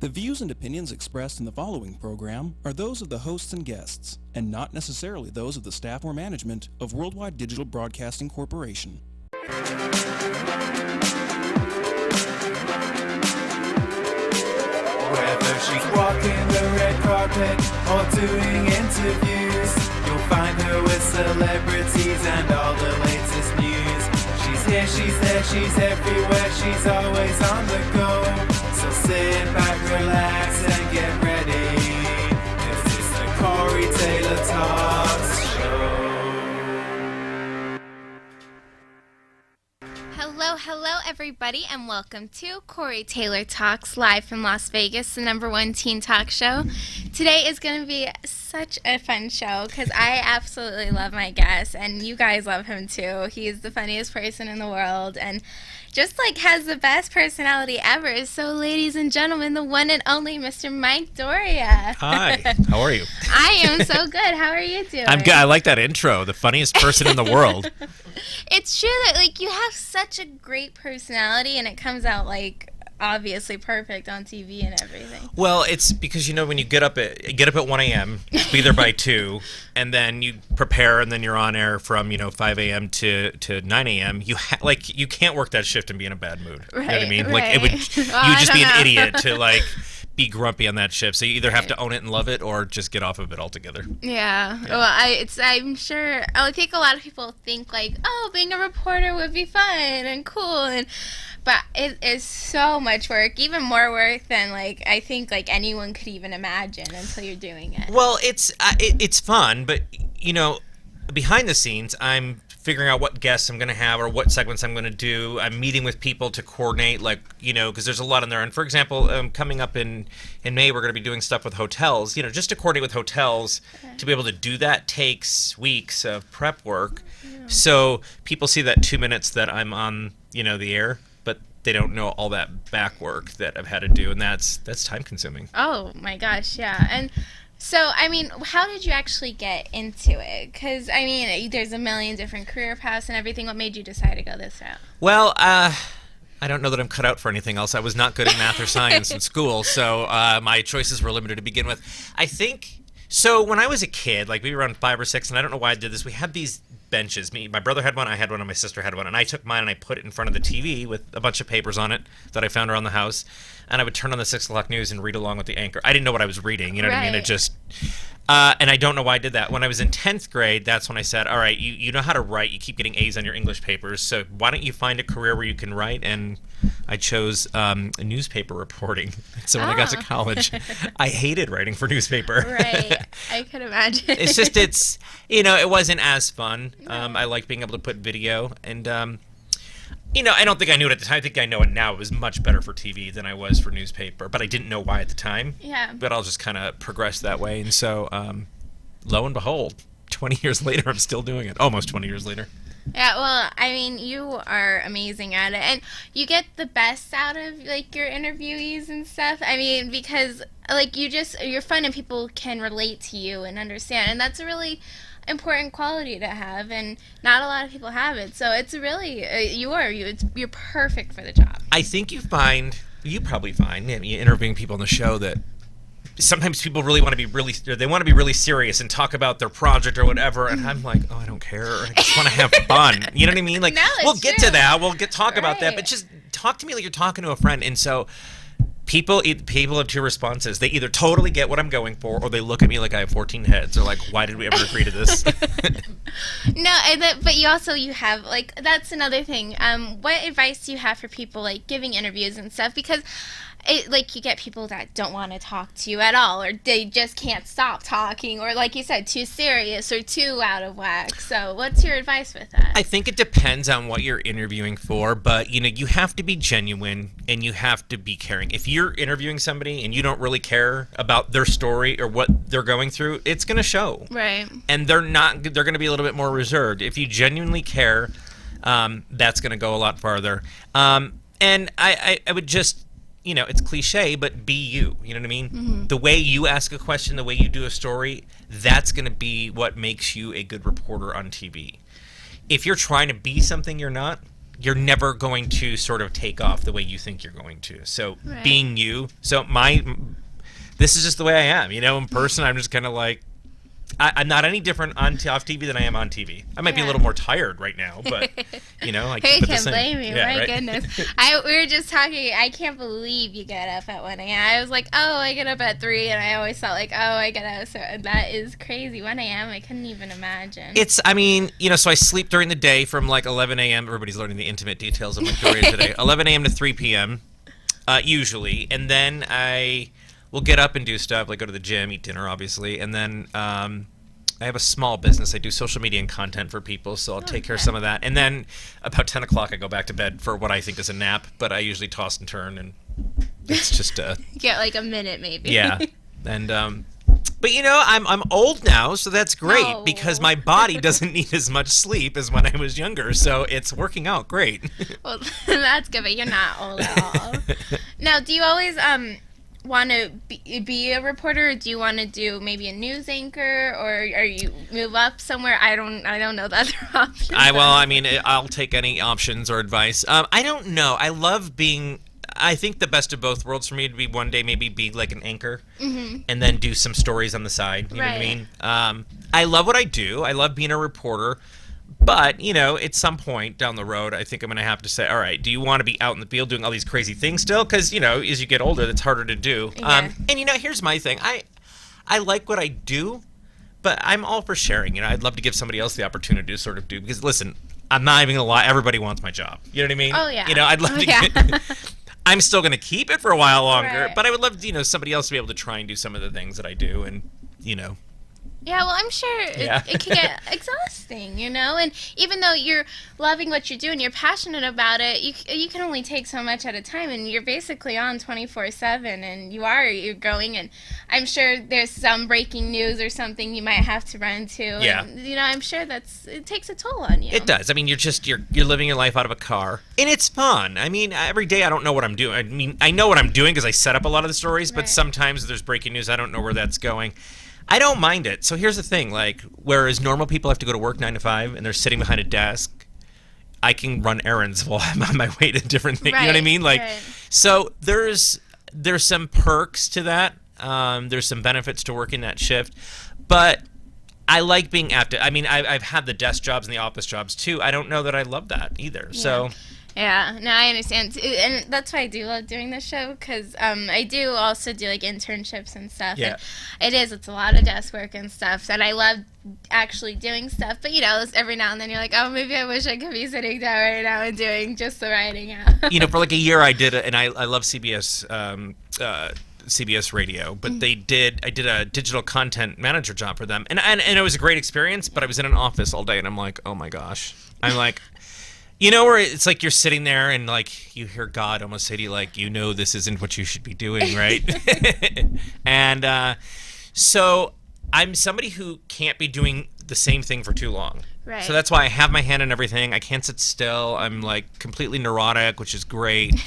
The views and opinions expressed in the following program are those of the hosts and guests, and not necessarily those of the staff or management of Worldwide Digital Broadcasting Corporation. Whether she's walking the red carpet or doing interviews, you'll find her with celebrities and all the latest news. She's here, she's there, she's everywhere, she's always on the go. So sit back, relax, and get ready. This is the Corey Taylor Talks Show. Hello everybody, and welcome to Corey Taylor Talks, live from Las Vegas, the #1 teen talk show. Today is going to be such a fun show because I absolutely love my guest, and you guys love him too. He's the funniest person in the world, and just like has the best personality ever. So ladies and gentlemen, the one and only Mr. Mike Doria. Hi, how are you? I am so good. How are you doing? I'm good. I like that intro. The funniest person in the world. It's true that like you have such a great personality, and it comes out like obviously perfect on TV and everything. Well, it's because when you get up at 1 a.m., be there by 2, and then you prepare, and then you're on air from 5 a.m. to 9 a.m. You can't work that shift and be in a bad mood. Right, you know what I mean? right. Like you would just be an idiot to be grumpy on that shift. So you either have to own it and love it, or just get off of it altogether. Yeah. Well, I'm sure. I think a lot of people think like, oh, being a reporter would be fun and cool, but it is so much work, even more work than I think anyone could even imagine until you're doing it. Well, it's fun, but behind the scenes, I'm figuring out what guests I'm going to have or what segments I'm going to do. I'm meeting with people to coordinate, because there's a lot in there. And for example, coming up in May, we're going to be doing stuff with hotels. Just to coordinate with hotels, to be able to do that takes weeks of prep work. Yeah. So people see that 2 minutes that I'm on, the air, but they don't know all that back work that I've had to do, and that's time consuming. Oh my gosh, yeah. And so, how did you actually get into it? Because, there's a million different career paths and everything. What made you decide to go this route? Well, I don't know that I'm cut out for anything else. I was not good at math or science in school, so my choices were limited to begin with. I think, so when I was a kid, we were around 5 or 6, and I don't know why I did this, we had these benches. My brother had one, I had one, and my sister had one, and I took mine and I put it in front of the TV with a bunch of papers on it that I found around the house, and I would turn on the 6 o'clock news and read along with the anchor. I didn't know what I was reading, what I mean? It just, and I don't know why I did that. When I was in 10th grade, that's when I said, all right, you know how to write, you keep getting A's on your English papers, so why don't you find a career where you can write? And I chose newspaper reporting. So when I got to college, I hated writing for newspaper. Right, I could imagine. It's just, it wasn't as fun. I like being able to put video, and I don't think I knew it at the time. I think I know it now. It was much better for TV than I was for newspaper, but I didn't know why at the time. Yeah. But I'll just kind of progress that way, and so lo and behold, 20 years later, I'm still doing it. Almost 20 years later. Yeah, well, you are amazing at it, and you get the best out of your interviewees and stuff. Because you're fun and people can relate to you and understand, and that's a really important quality to have, and not a lot of people have it. So it's really you're perfect for the job. I think you probably find interviewing people on the show that sometimes people really want to be really serious and talk about their project or whatever, and I'm like, oh, I don't care. I just want to have fun. You know what I mean? We'll get to that. We'll talk about that, but just talk to me like you're talking to a friend. And so people have two responses. They either totally get what I'm going for, or they look at me like I have 14 heads. They're like, why did we ever agree to this? No, but you have that's another thing. What advice do you have for people giving interviews and stuff? Because you get people that don't want to talk to you at all, or they just can't stop talking, or like you said, too serious or too out of whack. So what's your advice with that? I think it depends on what you're interviewing for, but you have to be genuine and you have to be caring. If you're interviewing somebody and you don't really care about their story or what they're going through, it's going to show. Right. And they're going to be a little bit more reserved. If you genuinely care, that's going to go a lot farther. And I would just, it's cliche, but be you. You know what I mean? Mm-hmm. The way you ask a question, the way you do a story, that's going to be what makes you a good reporter on TV. If you're trying to be something you're not, you're never going to sort of take off the way you think you're going to. So Right. being you, this is just the way I am. In person, I'm just kind of like, I'm not any different off TV than I am on TV. I might be a Yeah. little more tired right now, but I Who keep it the can same. blame you? Yeah, My right? goodness. We were just talking. I can't believe you get up at 1 a.m. I was like, oh, I get up at 3, and I always felt like, oh, I get up. So that is crazy. 1 a.m. I couldn't even imagine. So I sleep during the day from like 11 a.m. Everybody's learning the intimate details of my Doria today. 11 a.m. to 3 p.m. Usually, and then I will get up and do stuff like go to the gym, eat dinner, obviously, and then I have a small business. I do social media and content for people, so I'll take care of some of that. And then about 10 o'clock, I go back to bed for what I think is a nap, but I usually toss and turn, and it's just Get like a minute, maybe. yeah. And but I'm old now, so that's great No. because my body doesn't need as much sleep as when I was younger, so it's working out great. Well, that's good, but you're not old at all. Now, do you always want to be a reporter, or do you want to do maybe a news anchor, or are you move up somewhere? I don't know the other options. I'll take any options or advice. I don't know. I think the best of both worlds for me would be one day maybe be like an anchor and then do some stories on the side. You know what I mean? I love what I do. I love being a reporter. But, at some point down the road, I think I'm going to have to say, all right, do you want to be out in the field doing all these crazy things still? Because, as you get older, that's harder to do. Yeah. And, here's my thing. I like what I do, but I'm all for sharing. I'd love to give somebody else the opportunity to sort of do. Because, listen, I'm not even going to lie. Everybody wants my job. You know what I mean? Oh, yeah. I'd love to I'm still going to keep it for a while longer. Right. But I would love, somebody else to be able to try and do some of the things that I do. And, Yeah, well, I'm sure it can get exhausting, And even though you're loving what you do and you're passionate about it, you can only take so much at a time, and you're basically on 24/7, and you're going, and I'm sure there's some breaking news or something you might have to run to. Yeah. And, I'm sure it takes a toll on you. It does. You're living your life out of a car, and it's fun. Every day I don't know what I'm doing. I know what I'm doing because I set up a lot of the stories, but Right. sometimes there's breaking news. I don't know where that's going. I don't mind it. So here's the thing, whereas normal people have to go to work 9 to 5 and they're sitting behind a desk, I can run errands while I'm on my way to different things. You know what I mean? Right. So there's some perks to that. There's some benefits to working that shift, but I like being active. I've had the desk jobs and the office jobs too. I don't know that I love that either. Yeah. So Yeah, no, I understand. And that's why I do love doing this show, because I do also do, internships and stuff. Yeah. And it's a lot of desk work and stuff, and I love actually doing stuff. But, every now and then you're like, oh, maybe I wish I could be sitting down right now and doing just the writing out. for like a year I did it, and I love CBS CBS Radio, but I did a digital content manager job for them, and it was a great experience, but I was in an office all day, and I'm like, oh my gosh. I'm like, where it's like you're sitting there and you hear God almost say to you, this isn't what you should be doing, right? And so I'm somebody who can't be doing the same thing for too long. Right. So that's why I have my hand in everything. I can't sit still. I'm completely neurotic, which is great.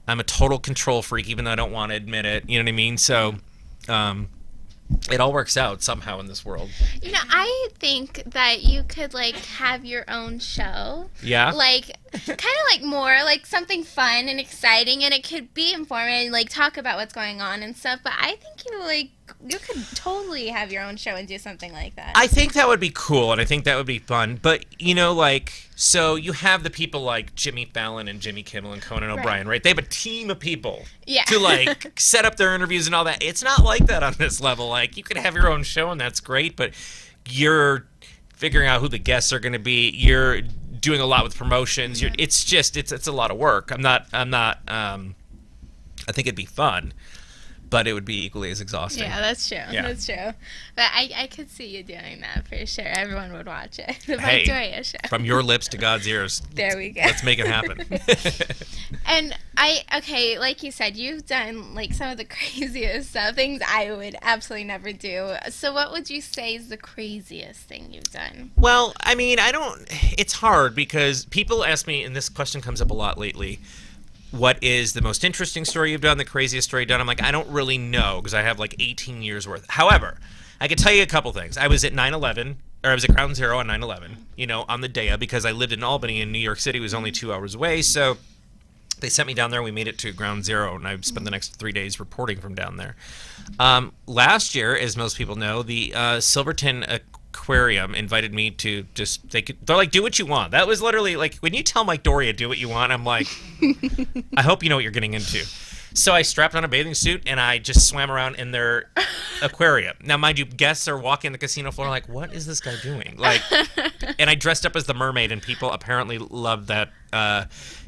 I'm a total control freak, even though I don't want to admit it. You know what I mean? So it all works out somehow in this world. I think that you could have your own show. Yeah. Kind of more something fun and exciting, and it could be informative and talk about what's going on and stuff. But I think you could totally have your own show and do something like that. I think that would be cool, and I think that would be fun. But so you have the people like Jimmy Fallon and Jimmy Kimmel and Conan O'Brien, right? They have a team of people to set up their interviews and all that. It's not like that on this level. You can have your own show, and that's great, but you're figuring out who the guests are going to be. You're doing a lot with promotions. It's a lot of work. I think it'd be fun, but it would be equally as exhausting. Yeah, that's true. Yeah. That's true. But I could see you doing that for sure. Everyone would watch it. The Hey, Victoria show. From your lips to God's ears. There we go. Let's make it happen. And like you said, you've done some of the craziest stuff, things I would absolutely never do. So what would you say is the craziest thing you've done? Well, it's hard because people ask me, and this question comes up a lot lately, what is the most interesting story you've done, the craziest story you've done? I'm like, I don't really know because I have 18 years worth. However, I could tell you a couple things. I was at 9/11 or I was at Ground Zero on 9/11, on the day of, because I lived in Albany and New York City was only 2 hours away. So they sent me down there. We made it to Ground Zero, and I spent the next 3 days reporting from down there. Last year, as most people know, the Silverton Aquarium invited me to they're like, do what you want. That was literally like, when you tell Mike Doria, do what you want, I'm like, I hope you know what you're getting into. So I strapped on a bathing suit and I just swam around in their aquarium. Now, mind you, guests are walking the casino floor like, what is this guy doing? Like, and I dressed up as the mermaid, and people apparently loved that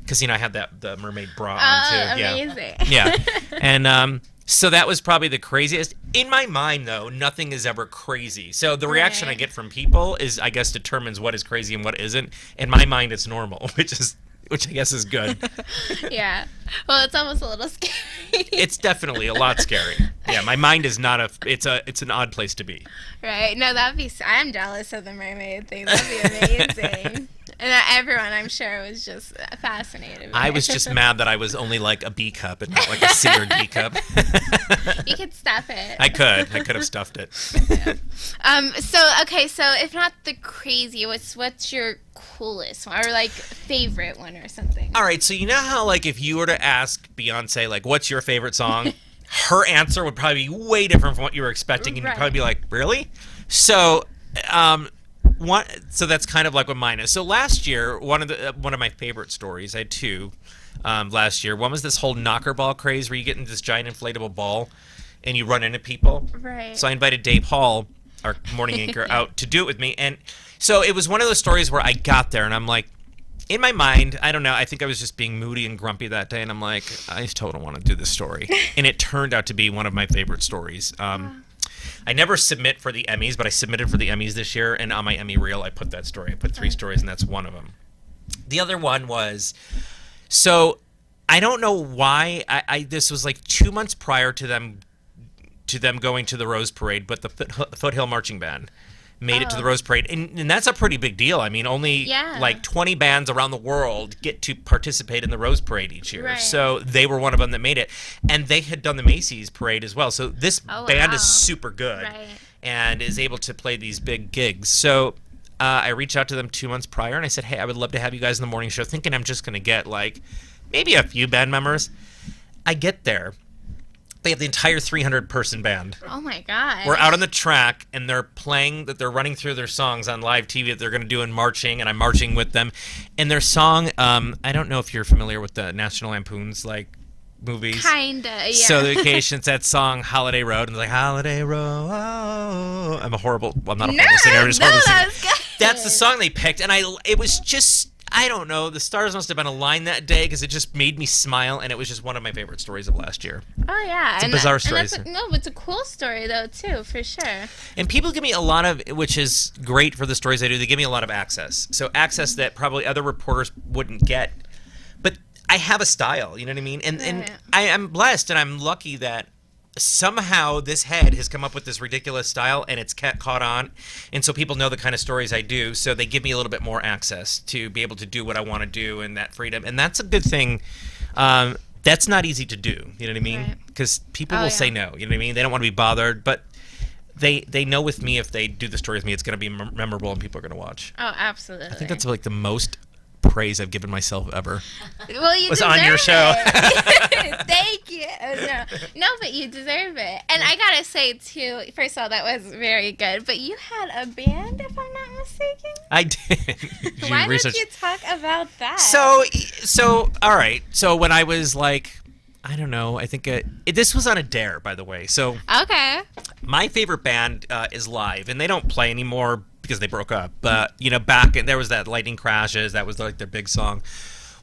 casino. I had the mermaid bra on too. Amazing. Yeah. And so that was probably the craziest. In my mind, though, nothing is ever crazy. So the reaction I get from people is, I guess, determines what is crazy and what isn't. In my mind, it's normal, which I guess is good. Yeah. Well, it's almost a little scary. It's definitely a lot scary. Yeah, my mind is not it's an odd place to be. Right. No, I'm jealous of the mermaid thing. That'd be amazing. And everyone, I'm sure, was just fascinated by I was just mad that I was only like a B cup and not like a C or D cup. You could stuff it. I could have stuffed it. Yeah. So if not the crazy, what's your coolest one, or like favorite one or something? All right, so you know how, like, if you were to ask Beyonce, like, what's your favorite song? Her answer would probably be way different from what you were expecting, and you'd probably be like, really? So, so that's kind of like what mine is. So last year, one of my favorite stories, I had two last year. One was this whole knocker ball craze where you get in this giant inflatable ball and you run into people. Right. So I invited Dave Hall, our morning anchor, out to do it with me. And so it was one of those stories where I got there and I'm like, in my mind, I don't know, I think I was just being moody and grumpy that day, and I'm like, I totally want to do this story. And it turned out to be one of my favorite stories. I never submit for the Emmys, but I submitted for the Emmys this year, and on my Emmy reel, I put that story. I put 3 stories, and that's one of them. The other one was, so I don't know why, this was like 2 months prior to them going to the Rose Parade, but the Foothill Marching Band made it to the Rose Parade, and that's a pretty big deal. I mean, only like 20 bands around the world get to participate in the Rose Parade each year. Right. So they were one of them that made it, and they had done the Macy's Parade as well. So this band is super good and is able to play these big gigs. So I reached out to them 2 months prior, and I said, hey, I would love to have you guys in the morning show, thinking I'm just going to get like maybe a few band members. I get there. They have the entire 300-person band. Oh my god! We're out on the track, and they're running through their songs on live TV that they're going to do in marching, and I'm marching with them. And their song, I don't know if you're familiar with the National Lampoon's like movies. Kinda, yeah. So the occasions that song "Holiday Road" and like "Holiday Road." I'm not a horrible singer. I'm just horrible singer. That's the song they picked, and it was just. I don't know. The stars must have been aligned that day because it just made me smile, and it was just one of my favorite stories of last year. Oh, yeah. It's a bizarre story. It's a cool story, though, too, for sure. And people give me a lot of, which is great for the stories I do, they give me a lot of access. So access that probably other reporters wouldn't get. But I have a style, you know what I mean? And I'm blessed, and I'm lucky that somehow this head has come up with this ridiculous style, and it's caught on, and so people know the kind of stories I do, so they give me a little bit more access to be able to do what I want to do, and that freedom, and that's a good thing. That's not easy to do, you know what I mean? Because people will say no, you know what I mean? They don't want to be bothered, but they know with me, if they do the story with me, it's going to be memorable and people are going to watch. Oh, absolutely. I think that's like the most praise I've given myself ever. Well, you was deserve on your show. Thank you. No, but you deserve it. And I gotta say too, first of all, that was very good. But you had a band, if I'm not mistaken. I did. Why don't you talk about that? So all right. So when I was like, I don't know, I think this was on a dare, by the way. So okay. My favorite band is Live, and they don't play anymore because they broke up. But back there was that Lightning Crashes. That was like their big song,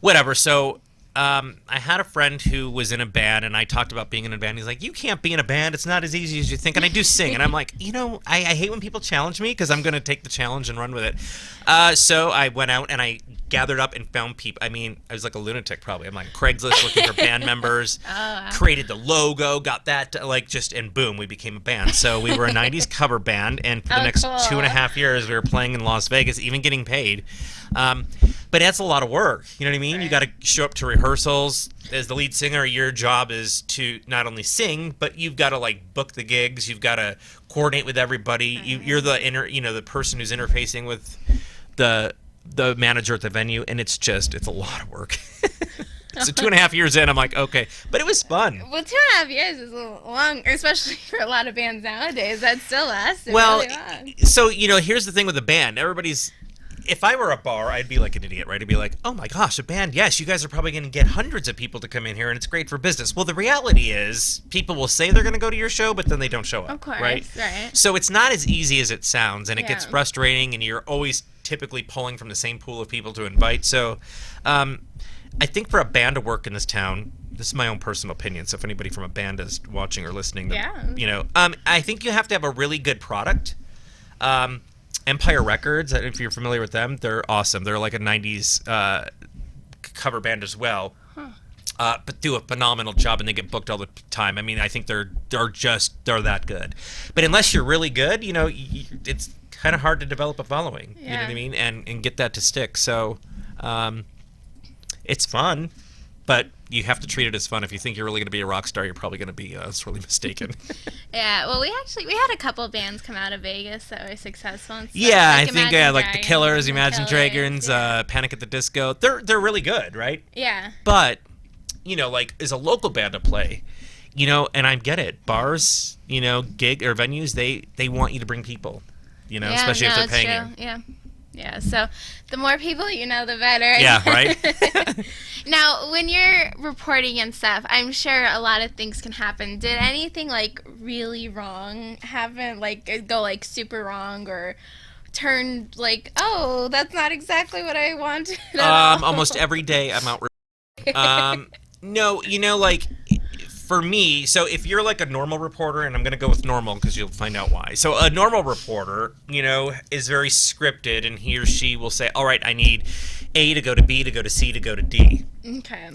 whatever. So I had a friend who was in a band, and I talked about being in a band. He's like, you can't be in a band. It's not as easy as you think. And I do sing, and I'm like, I hate when people challenge me because I'm going to take the challenge and run with it. So I went out and I gathered up and found people. I mean, I was like a lunatic probably. I'm like Craigslist looking for band members, created the logo, got that, and boom, we became a band. So we were a 90s cover band, and for the next 2.5 years, we were playing in Las Vegas, even getting paid. But that's a lot of work. You know what I mean? Right. You got to show up to rehearsal rehearsals. As the lead singer, your job is to not only sing, but you've got to like book the gigs. You've got to coordinate with everybody. You're the the person who's interfacing with the manager at the venue, and it's a lot of work. So 2.5 years in, I'm like, okay, but it was fun. Well, 2.5 years is a little long, especially for a lot of bands nowadays. That still lasts really long. So here's the thing with the band. If I were a bar, I'd be like an idiot, right? I'd be like, oh my gosh, a band, yes, you guys are probably going to get hundreds of people to come in here, and it's great for business. Well, the reality is, people will say they're going to go to your show, but then they don't show up. Of course, right? So it's not as easy as it sounds, and it gets frustrating, and you're always typically pulling from the same pool of people to invite. So I think for a band to work in this town, this is my own personal opinion, so if anybody from a band is watching or listening, I think you have to have a really good product. Empire Records, if you're familiar with them, they're awesome. They're like a 90s cover band as well, but do a phenomenal job, and they get booked all the time. I mean, I think they're that good. But unless you're really good, it's kind of hard to develop a following. You know what I mean? And get that to stick. So it's fun, but you have to treat it as fun. If you think you're really going to be a rock star, you're probably going to be sorely mistaken. Yeah, well, we had a couple bands come out of Vegas that were successful and stuff. Yeah, I think like the Killers, Imagine Dragons, Panic at the Disco. They're really good, right? Yeah. But like as a local band to play, and I get it. Bars, gig or venues, they want you to bring people, especially if they're paying you. Yeah. Yeah, so the more people the better. Yeah, right? Now, when you're reporting and stuff, I'm sure a lot of things can happen. Did anything, really wrong happen? Go, super wrong or turn, oh, that's not exactly what I wanted at all? Almost every day I'm out no, for me, so if you're like a normal reporter, and I'm going to go with normal because you'll find out why. So a normal reporter, is very scripted, and he or she will say, all right, I need A to go to B to go to C to go to D. Okay.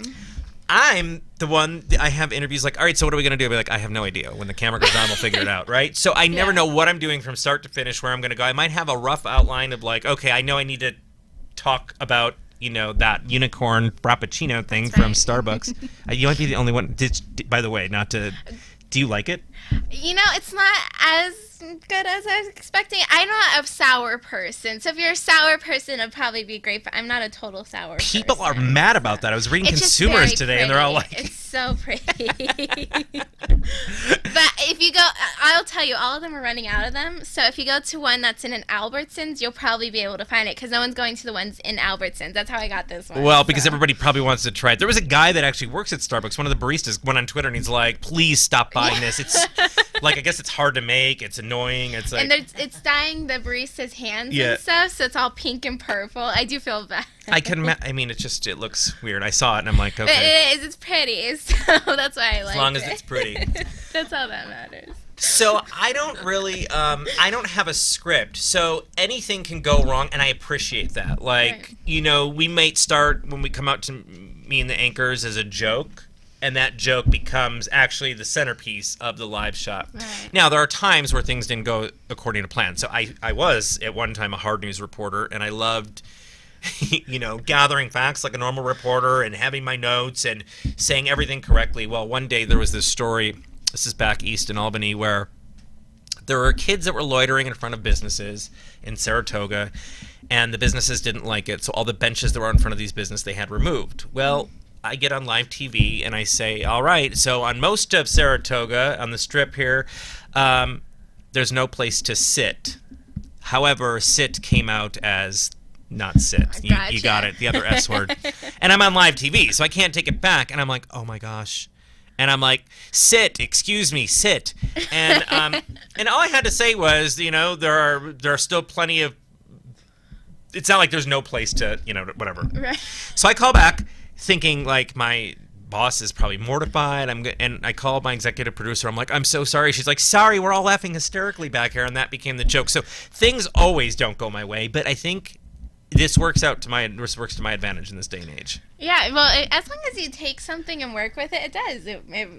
I'm the one, I have interviews like, all right, so what are we going to do? I'll be like, I have no idea. When the camera goes on, we'll figure it out, right? So I never know what I'm doing from start to finish, where I'm going to go. I might have a rough outline of okay, I know I need to talk about that unicorn frappuccino thing from Starbucks. You might be the only one. By the way, do you like it? It's not as good as I was expecting. I'm not a sour person. So if you're a sour person, it'd probably be great, but I'm not a total sour person. People are mad about that. I was reading Consumers today, and they're all like... It's so pretty. But if you go... I'll tell you, all of them are running out of them. So if you go to one that's in an Albertsons, you'll probably be able to find it, because no one's going to the ones in Albertsons. That's how I got this one. Well, because everybody probably wants to try it. There was a guy that actually works at Starbucks. One of the baristas went on Twitter, and he's like, please stop buying this. It's... I guess it's hard to make. It's annoying. It's and it's dyeing the barista's hands and stuff, so it's all pink and purple. I do feel bad. I mean, it looks weird. I saw it, and I'm like, okay. But it is. It's pretty, so that's why I like it. As long as it's pretty. That's all that matters. So I don't really, I don't have a script, so anything can go wrong, and I appreciate that. We might start, when we come out to me and the anchors, as a joke, and that joke becomes actually the centerpiece of the live shot. Right. Now, there are times where things didn't go according to plan. So I was, at one time, a hard news reporter, and I loved, gathering facts like a normal reporter and having my notes and saying everything correctly. Well, one day there was this story, this is back east in Albany, where there were kids that were loitering in front of businesses in Saratoga, and the businesses didn't like it, so all the benches that were in front of these businesses they had removed. Well, I get on live TV and I say, all right, so on most of Saratoga, on the strip here, there's no place to sit. However, sit came out as not sit. Gotcha. You got it, the other S word. And I'm on live TV, so I can't take it back. And I'm like, oh my gosh. And I'm like, sit, excuse me, sit. And and all I had to say was, there are still plenty of, it's not like there's no place to, whatever. Right. So I call back, thinking my boss is probably mortified. And I called my executive producer. I'm like, I'm so sorry. She's like, sorry, we're all laughing hysterically back here, and that became the joke. So things always don't go my way, but I think this works to my advantage in this day and age. Yeah, well, as long as you take something and work with it, it does.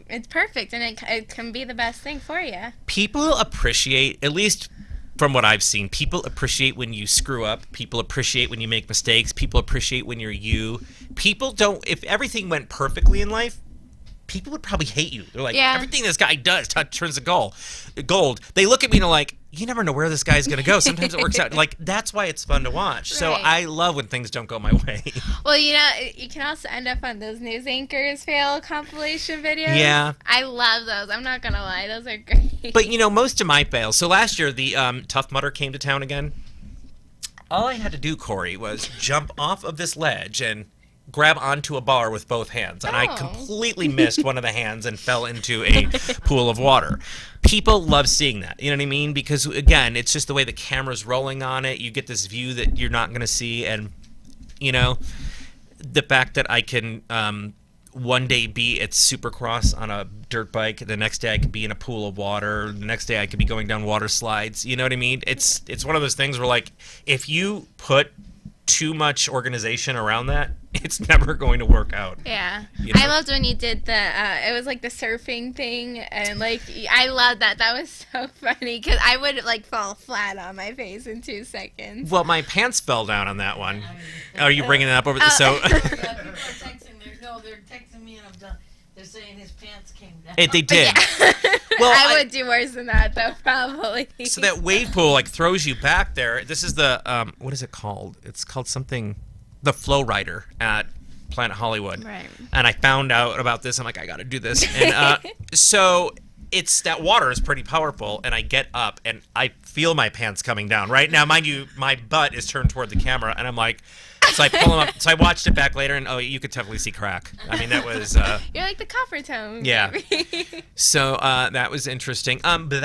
It's perfect, and it can be the best thing for you. People appreciate, at least from what I've seen, people appreciate when you screw up. People appreciate when you make mistakes. People appreciate when you're you. People don't. If everything went perfectly in life, people would probably hate you. They're like, everything this guy does turns to gold. They look at me and are like, you never know where this guy's going to go. Sometimes it works out. Like, that's why it's fun to watch. Right. So I love when things don't go my way. Well, you can also end up on those news anchors fail compilation videos. Yeah. I love those. I'm not going to lie. Those are great. But, most of my fails. So last year, the Tough Mudder came to town again. All I had to do, Corey, was jump off of this ledge and grab onto a bar with both hands, and I completely missed one of the hands and fell into a pool of water. People love seeing that, you know what I mean? Because, again, it's just the way the camera's rolling on it. You get this view that you're not going to see, and, the fact that I can one day be at Supercross on a dirt bike, the next day I could be in a pool of water, the next day I could be going down water slides, you know what I mean? It's one of those things where, like, if you put too much organization around that, it's never going to work out. Yeah. I loved when you did it was like the surfing thing, and like, I loved that. That was so funny, because I would like fall flat on my face in 2 seconds. Well, my pants fell down on that one. Are you bringing it up over the, so? Yeah, people are texting, they're texting me and I'm done. They're saying his pants came down. They did. Yeah. Well, I would do worse than that, though, probably. So that wave pool like throws you back there. This is the what is it called? It's called something, the Flow Rider at Planet Hollywood. Right. And I found out about this. I'm like, I got to do this. And so it's that water is pretty powerful, and I get up and I feel my pants coming down. Right now, mind you, my butt is turned toward the camera, and I'm like. So I pull them up. So I watched it back later, and you could definitely see crack. I mean, that was. You're like the copper tone. Yeah. So that was interesting. But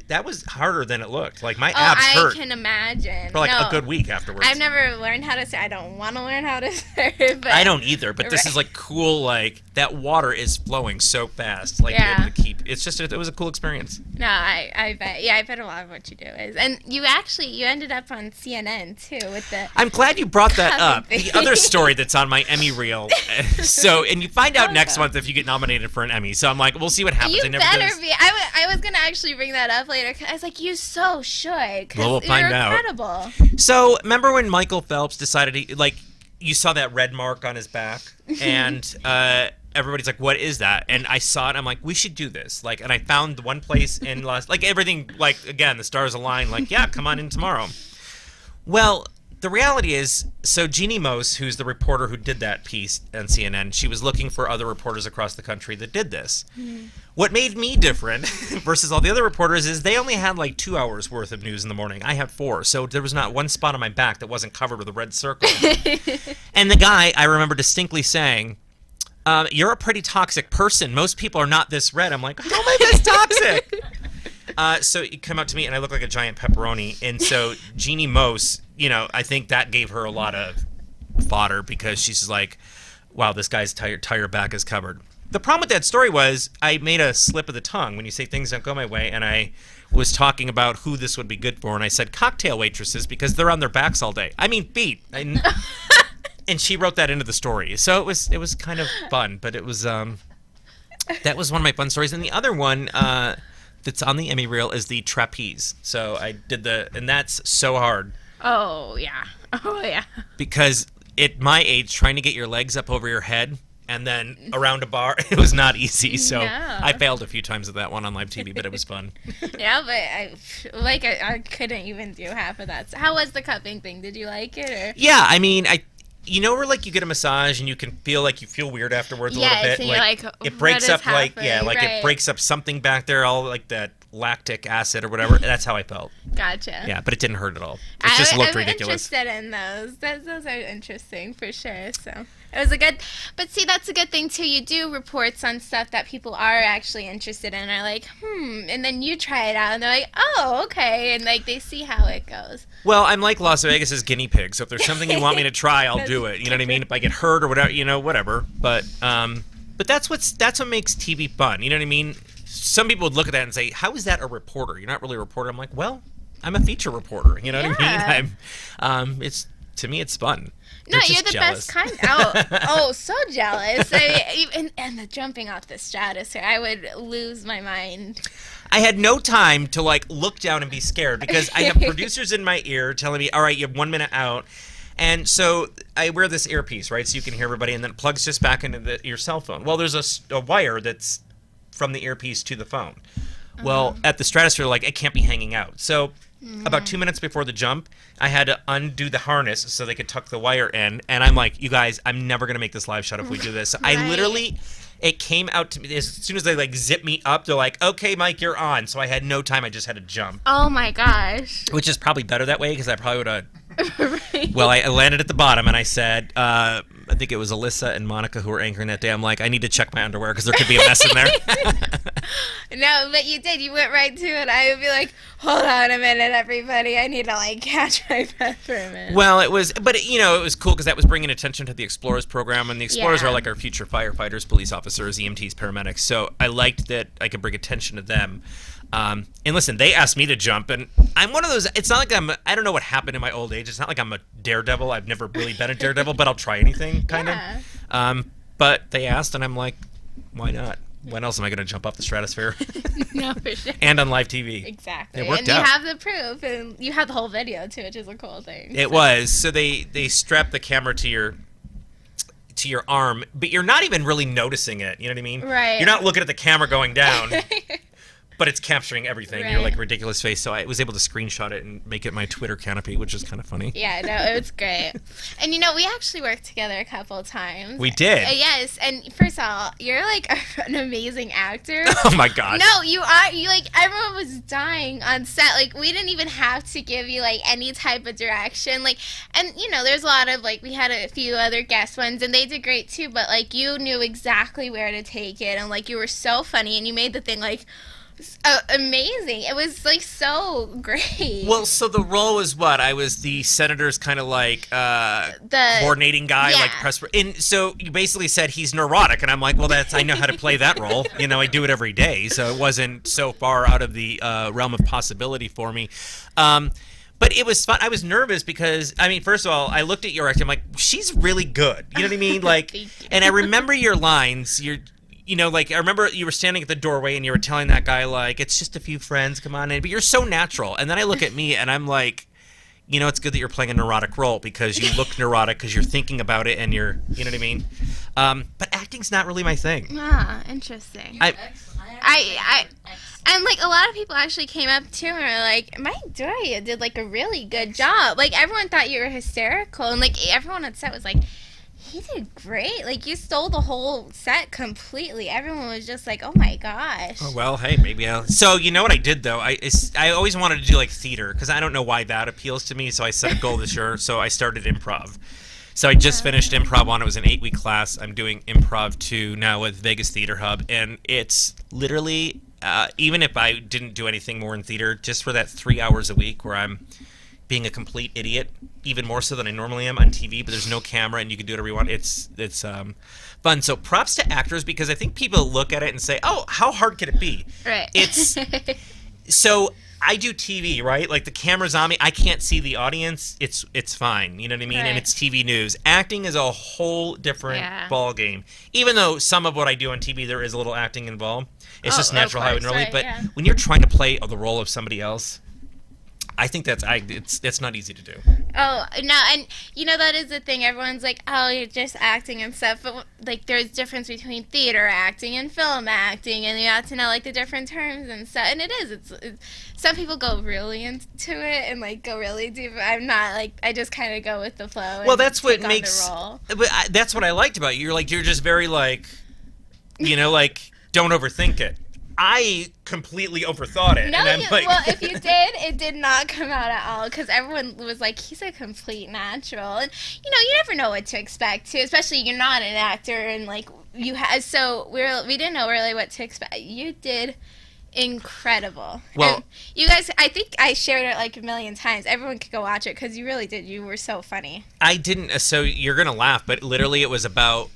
that was harder than it looked. Like my abs hurt. I can imagine. For like a good week afterwards. I've never learned how to surf. I don't want to learn how to surf. But I don't either. But this is like cool. Like that water is flowing so fast. Like you're able to keep. It's just it was a cool experience. No, I bet. Yeah, I bet a lot of what you do is, and you ended up on CNN too with the. I'm glad you brought that up. The other story that's on my Emmy reel. So, and you find out next month if you get nominated for an Emmy. So I'm like, we'll see what happens. You better be. I was gonna actually bring that up later. 'Cause I was like, you so should. Well, we'll find out. Incredible. So remember when Michael Phelps decided you saw that red mark on his back, and everybody's like, what is that? And I saw it. I'm like, we should do this. Like, and I found the one place in everything. Like again, the stars aligned. Like, yeah, come on in tomorrow. Well. The reality is, so Jeannie Mose, who's the reporter who did that piece on CNN, she was looking for other reporters across the country that did this. Mm. What made me different versus all the other reporters is they only had like 2 hours worth of news in the morning. I had 4, so there was not one spot on my back that wasn't covered with a red circle. And the guy, I remember distinctly saying, you're a pretty toxic person. Most people are not this red. I'm like, how am I this toxic? So you come up to me and I look like a giant pepperoni. And so Jeannie Mose, I think that gave her a lot of fodder because she's like, wow, this guy's entire back is covered. The problem with that story was I made a slip of the tongue when you say things don't go my way. And I was talking about who this would be good for. And I said cocktail waitresses because they're on their backs all day. I mean, feet. And she wrote that into the story. So it was kind of fun. But it was that was one of my fun stories. And the other one that's on the Emmy reel is the trapeze. So I did and that's so hard. Oh, yeah. Oh, yeah. Because at my age, trying to get your legs up over your head and then around a bar, it was not easy. So I failed a few times at that one on live TV, but it was fun. Yeah, but I couldn't even do half of that. So how was the cupping thing? Did you like it? Or? Yeah, I mean, where like you get a massage and you can feel like you feel weird afterwards a little bit. And you're like it breaks up it breaks up something back there, all like that lactic acid or whatever. That's how I felt. Gotcha. Yeah, but it didn't hurt at all. It just looked ridiculous. I'm interested in those. Those are interesting for sure. So it was but see, that's a good thing too. You do reports on stuff that people are actually interested in, are like, and then you try it out and they're like, oh, okay, and like they see how it goes. Well, I'm like Las Vegas's guinea pig, so if there's something you want me to try, I'll do it. You know what I mean? If I get hurt or whatever, whatever. But that's what makes TV fun. You know what I mean? Some people would look at that and say, how is that a reporter? You're not really a reporter. I'm like, well, I'm a feature reporter. You know what I mean? to me, it's fun. No, They're you're just the jealous. best kind. Oh, so jealous. And the jumping off the Stratosphere, I would lose my mind. I had no time to like look down and be scared because I have producers in my ear telling me, all right, you have 1 minute out. And so I wear this earpiece, right, so you can hear everybody, and then it plugs just back into your cell phone. Well, there's a wire that's from the earpiece to the phone. Well, at the Stratosphere, like, it can't be hanging out. So about 2 minutes before the jump, I had to undo the harness so they could tuck the wire in. And I'm like, you guys, I'm never going to make this live shot if we do this. So I literally, it came out to me, as soon as they, like, zip me up, they're like, okay, Mike, you're on. So I had no time. I just had to jump. Oh, my gosh. Which is probably better that way because I probably would have... Right. Well, I landed at the bottom, and I said, I think it was Alyssa and Monica who were anchoring that day. I'm like, I need to check my underwear because there could be a mess in there. No, but you did. You went right to it. I would be like, hold on a minute, everybody. I need to, like, catch my breath for a minute. Well, it was cool because that was bringing attention to the Explorers program, and the Explorers Yeah. are like our future firefighters, police officers, EMTs, paramedics. So I liked that I could bring attention to them. And listen, they asked me to jump, and I'm one of those. It's not like I don't know what happened in my old age. It's not like I'm a daredevil. I've never really been a daredevil, but I'll try anything, kind of. But they asked, and I'm like, why not? When else am I going to jump off the Stratosphere? No, for sure. And on live TV. Exactly. It worked and you out. have the proof, and you have the whole video, too, which is a cool thing. It was. So they strap the camera to your arm, but you're not even really noticing it. You know what I mean? Right. You're not looking at the camera going down. But it's capturing everything. Right. Your like ridiculous face. So I was able to screenshot it and make it my Twitter canopy, which is kind of funny. Yeah, no, it was great. And, you know, we actually worked together a couple of times. We did. Yes, and first of all, you're, like, an amazing actor. Oh my gosh. No, you are. You, like, everyone was dying on set. Like, we didn't even have to give you, like, any type of direction. Like, and, you know, there's a lot of, like, we had a few other guest ones, and they did great, too. But, like, you knew exactly where to take it, and, like, you were so funny, and you made the thing, like, amazing. It was like so great. Well, so the role was what? I was the senator's kind of like the coordinating guy, yeah. like press. And so you basically said he's neurotic, and I'm like, well, I know how to play that role. You know, I do it every day, so it wasn't so far out of the realm of possibility for me. But it was fun. I was nervous because, I mean, first of all, I looked at your acting. I'm like, she's really good. You know what I mean? Like, and I remember your lines. You know, like, I remember you were standing at the doorway and you were telling that guy, like, it's just a few friends, come on in. But you're so natural. And then I look at me and I'm like, you know, it's good that you're playing a neurotic role because you look neurotic because you're thinking about it and you know what I mean? But acting's not really my thing. Ah, interesting. And, like, a lot of people actually came up to me and were like, Mike Doria did, like, a really good job. Like, everyone thought you were hysterical. And, like, everyone on set was like, he did great. Like, you stole the whole set completely. Everyone was just like, oh, my gosh. Oh, well, hey, maybe I'll... So, you know what I did, though? I always wanted to do, like, theater because I don't know why that appeals to me. So I set a goal this year. So I started improv. So I just finished Improv 1. It was an 8-week class. I'm doing Improv 2 now with Vegas Theater Hub. And it's literally, even if I didn't do anything more in theater, just for that 3 hours a week where I'm being a complete idiot, even more so than I normally am on TV, but there's no camera and you can do whatever you want. It's fun. So props to actors because I think people look at it and say, oh, how hard could it be? Right. It's so I do TV, right? Like the camera's on me. I can't see the audience. It's fine. You know what I mean? Right. And it's TV news. Acting is a whole different Yeah. ball game. Even though some of what I do on TV, there is a little acting involved. It's Oh, just of natural how it course, normally. right, But yeah. when you're trying to play the role of somebody else, I think it's not easy to do. Oh, no, and, you know, that is the thing. Everyone's like, oh, you're just acting and stuff. But, like, there's difference between theater acting and film acting, and you have to know, like, the different terms and stuff. And it is. It's some people go really into it and, like, go really deep. I'm not, like, I just kind of go with the flow. Well, that's what take on makes... the role. But that's what I liked about you. You're just very, like, you know, like, don't overthink it. I completely overthought it. No, and I'm like... well, if you did, it did not come out at all because everyone was like, he's a complete natural. And, you know, you never know what to expect, too, especially you're not an actor and, like, so we didn't know really what to expect. You did incredible. Well, and you guys, I think I shared it like a million times. Everyone could go watch it because you really did. You were so funny. I didn't... So you're going to laugh, but literally it was about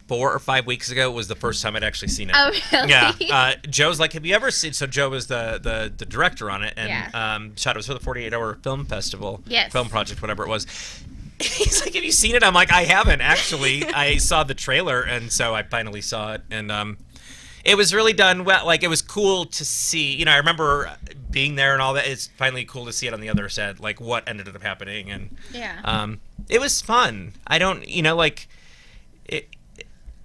4 or 5 weeks ago was the first time I'd actually seen it. Oh, really? Yeah. Joe's like, have you ever seen... So Joe was the director on it, and Yeah. shot it was for the 48-hour film festival. Yes. Film project, whatever it was. He's like, have you seen it? I'm like, I haven't, actually. I saw the trailer, and so I finally saw it, and it was really done well. Like, it was cool to see. You know, I remember being there and all that. It's finally cool to see it on the other side, like, what ended up happening, and it was fun. I don't, you know, like,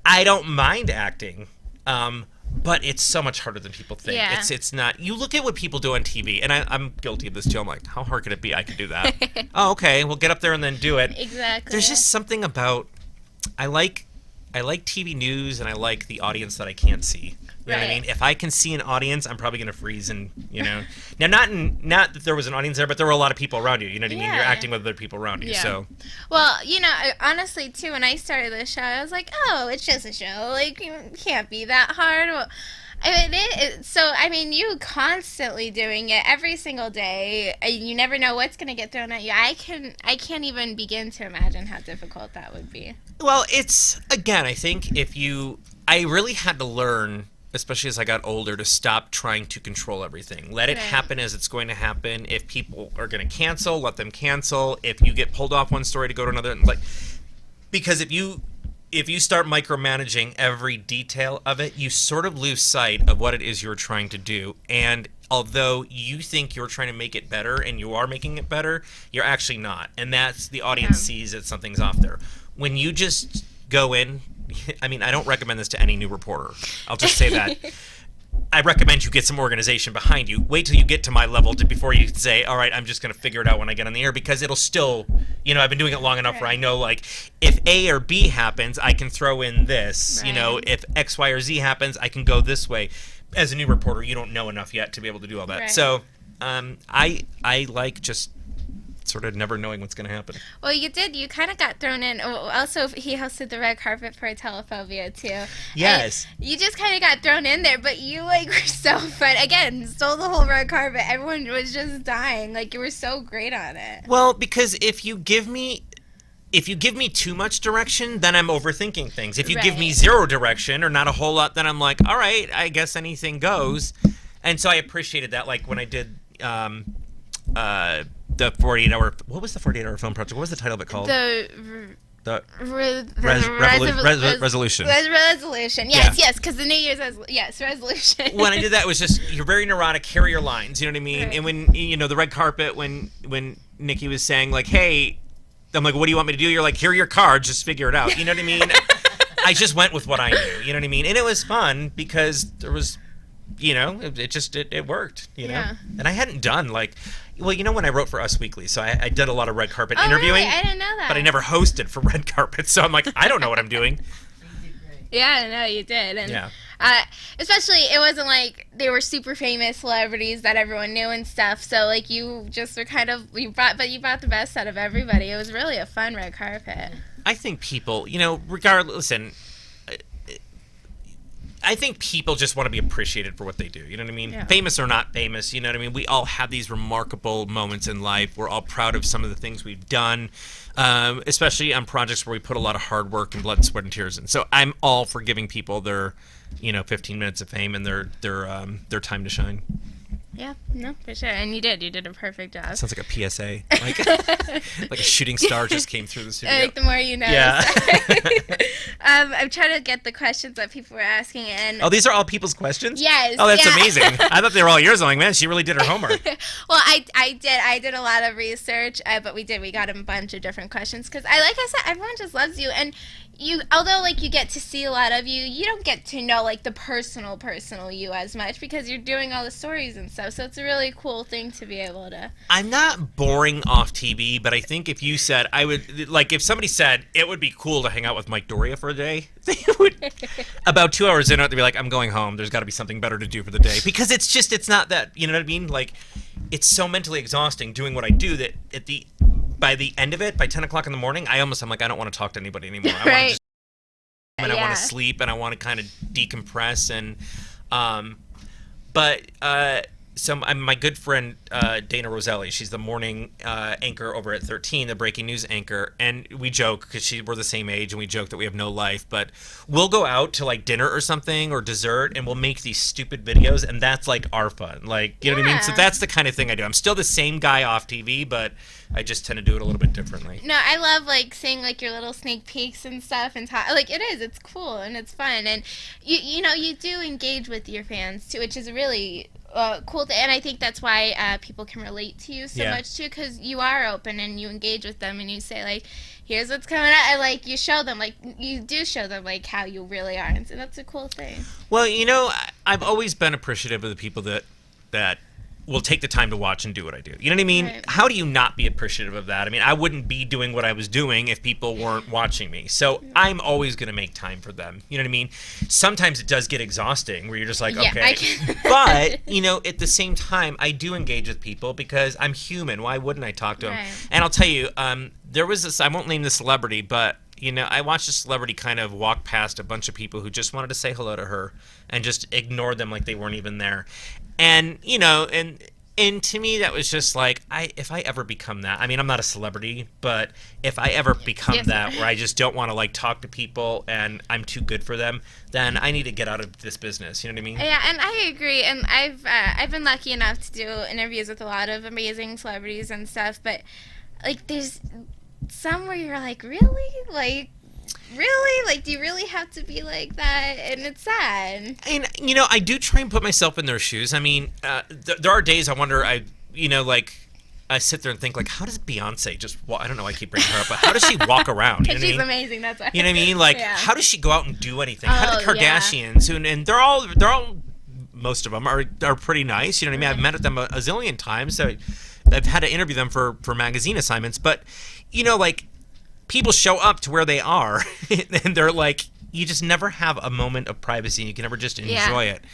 I don't mind acting, but it's so much harder than people think. Yeah. It's not. You look at what people do on TV, and I'm guilty of this too. I'm like, how hard could it be? I could do that. Oh, okay. We'll get up there and then do it. Exactly. There's just something about I like TV news, and I like the audience that I can't see. You know what I mean? If I can see an audience, I'm probably gonna freeze, and you know. Now, not that there was an audience there, but there were a lot of people around you. You know what I mean? You're acting with other people around you. Yeah. So. Well, you know, honestly, too, when I started the show, I was like, oh, it's just a show. Like, it can't be that hard. Well, I mean, so, I mean, you constantly doing it every single day. You never know what's going to get thrown at you. I can't even begin to imagine how difficult that would be. Well, it's, again, I think I really had to learn, especially as I got older, to stop trying to control everything. Let it happen as it's going to happen. If people are going to cancel, let them cancel. If you get pulled off one story to go to another, like, because if you start micromanaging every detail of it, you sort of lose sight of what it is you're trying to do. And although you think you're trying to make it better and you are making it better, you're actually not. And that's the audience sees that something's off there. When you just go in, I mean, I don't recommend this to any new reporter. I'll just say that. I recommend you get some organization behind you. Wait till you get to my level before you say, all right, I'm just going to figure it out when I get on the air, because it'll still, you know, I've been doing it long enough where I know, like, if A or B happens, I can throw in this. You know, if X, Y, or Z happens, I can go this way. As a new reporter, you don't know enough yet to be able to do all that. So I like just sort of never knowing what's going to happen. Well, you did. You kind of got thrown in. Also, he hosted the red carpet for Telephobia, too. Yes. And you just kind of got thrown in there, but you, like, were so fun. Again, stole the whole red carpet. Everyone was just dying. Like, you were so great on it. Well, because if you give me too much direction, then I'm overthinking things. If you give me zero direction or not a whole lot, then I'm like, all right, I guess anything goes. And so I appreciated that. Like when I did the 48-hour, what was the 48-hour film project? What was the title of it called? Resolution. Resolution. Yes, because the New Year's resolution. When I did that, it was just, you're very neurotic, carry your lines, you know what I mean? And when, you know, the red carpet, when Nikki was saying, like, hey, I'm like, what do you want me to do? You're like, here are your cards, just figure it out. You know what I mean? I just went with what I knew, you know what I mean? And it was fun because there was, you know, it worked, you know? Yeah. And I hadn't done, like, well, you know, when I wrote for Us Weekly, so I did a lot of red carpet interviewing. Really? I didn't know that. But I never hosted for red carpet, so I'm like, I don't know what I'm doing. Yeah, no, you did. And especially, it wasn't like they were super famous celebrities that everyone knew and stuff. So, like, you just were kind of, you brought the best out of everybody. It was really a fun red carpet. I think people, you know, regardless, listen, I think people just want to be appreciated for what they do. You know what I mean? Yeah. Famous or not famous, you know what I mean? We all have these remarkable moments in life. We're all proud of some of the things we've done, especially on projects where we put a lot of hard work and blood, sweat, and tears in. So I'm all for giving people their, you know, 15 minutes of fame and their time to shine. Yeah, no, for sure. And you did a perfect job. Sounds like a PSA. Like a shooting star just came through the studio. Like the more you know. Yeah. I'm trying to get the questions that people were asking. And oh, these are all people's questions? Yes. Oh, that's amazing. I thought they were all yours. I'm like, man, she really did her homework. Well, I did a lot of research, but we got a bunch of different questions because, like I said, everyone just loves you. And although like you get to see a lot of you don't get to know like the personal you as much because you're doing all the stories and stuff. So it's a really cool thing to be able to. I'm not boring off TV, but I think if you said if somebody said it would be cool to hang out with Mike Doria for a day, they would about 2 hours in, they'd be like, I'm going home. There's got to be something better to do for the day because it's not that, you know what I mean? Like it's so mentally exhausting doing what I do that by the end of it, by 10 o'clock in the morning, I'm like, I don't want to talk to anybody anymore. Right. I want to sleep and I want to kind of decompress and, but my good friend Dana Roselli, she's the morning anchor over at 13, the breaking news anchor, and we joke because we're the same age, and we joke that we have no life, but we'll go out to like dinner or something or dessert, and we'll make these stupid videos, and that's like our fun, like, you know what I mean? So that's the kind of thing I do. I'm still the same guy off TV, but I just tend to do it a little bit differently. No, I love like seeing like your little sneak peeks and stuff, and like it's cool and it's fun, and you do engage with your fans too, which is really cool thing. And I think that's why people can relate to you so much too, because you are open and you engage with them and you say like, here's what's coming up, and like you show them, like you do show them like how you really are, and so that's a cool thing. Well, I've always been appreciative of the people that will take the time to watch and do what I do. You know what I mean? Right. How do you not be appreciative of that? I mean, I wouldn't be doing what I was doing if people weren't watching me. So I'm always going to make time for them. You know what I mean? Sometimes it does get exhausting where you're just like, okay. But, at the same time, I do engage with people because I'm human. Why wouldn't I talk to them? Right. And I'll tell you, there was this, I won't name the celebrity, but I watched a celebrity kind of walk past a bunch of people who just wanted to say hello to her and just ignored them like they weren't even there. And, and to me, that was just like, if I ever become that, I mean, I'm not a celebrity, but if I ever become that where I just don't want to like talk to people and I'm too good for them, then I need to get out of this business. You know what I mean? Yeah, and I agree. And I've been lucky enough to do interviews with a lot of amazing celebrities and stuff, but like there's some where you're like, really? Like, do you really have to be like that? And it's sad. And, I do try and put myself in their shoes. I mean, there are days I wonder, I sit there and think, like, how does Beyonce just I don't know why I keep bringing her up, but how does she walk around? You know she's what I mean? Amazing, that's why. You know what I mean? Like, how does she go out and do anything? How do the Kardashians, and they're all, most of them are pretty nice. You know what I mean? I've met with them a zillion times. So I've had to interview them for magazine assignments. But, like, people show up to where they are and they're like, you just never have a moment of privacy and you can never just enjoy it.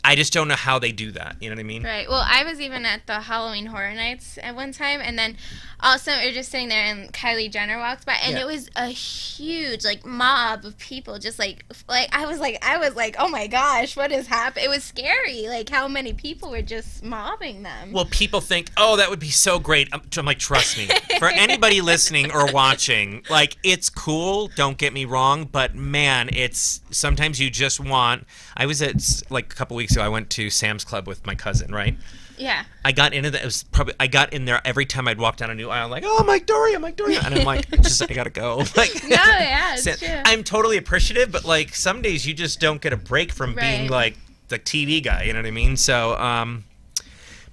I just don't know how they do that. You know what I mean? Right. Well, I was even at the Halloween Horror Nights at one time, and then also we were just sitting there, and Kylie Jenner walked by, and it was a huge like mob of people, just like I was like, oh my gosh, what is happening? It was scary, like how many people were just mobbing them. Well, people think, oh, that would be so great. I'm like, trust me. For anybody listening or watching, like, it's cool. Don't get me wrong, but man, it's sometimes you just want. I was at like a couple weeks ago. I went to Sam's Club with my cousin, right? Yeah. I got into that. It was probably I got in there every time I'd walk down a new aisle, like, oh, Doria, and I'm like, I gotta go. Like, no, yeah, it's true. I'm totally appreciative, but like some days you just don't get a break from being like the TV guy. You know what I mean? So,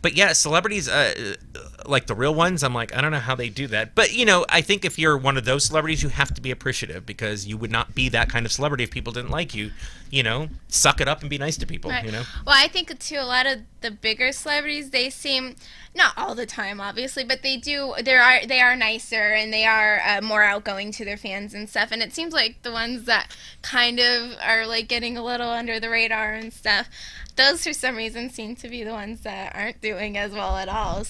but yeah, celebrities, like the real ones, I'm like, I don't know how they do that. But, I think if you're one of those celebrities, you have to be appreciative because you would not be that kind of celebrity if people didn't like you. Suck it up and be nice to people, Well, I think, too, a lot of the bigger celebrities, they seem, not all the time, obviously, but they are nicer and they are more outgoing to their fans and stuff. And it seems like the ones that kind of are, like, getting a little under the radar and stuff, those, for some reason, seem to be the ones that aren't doing as well at all,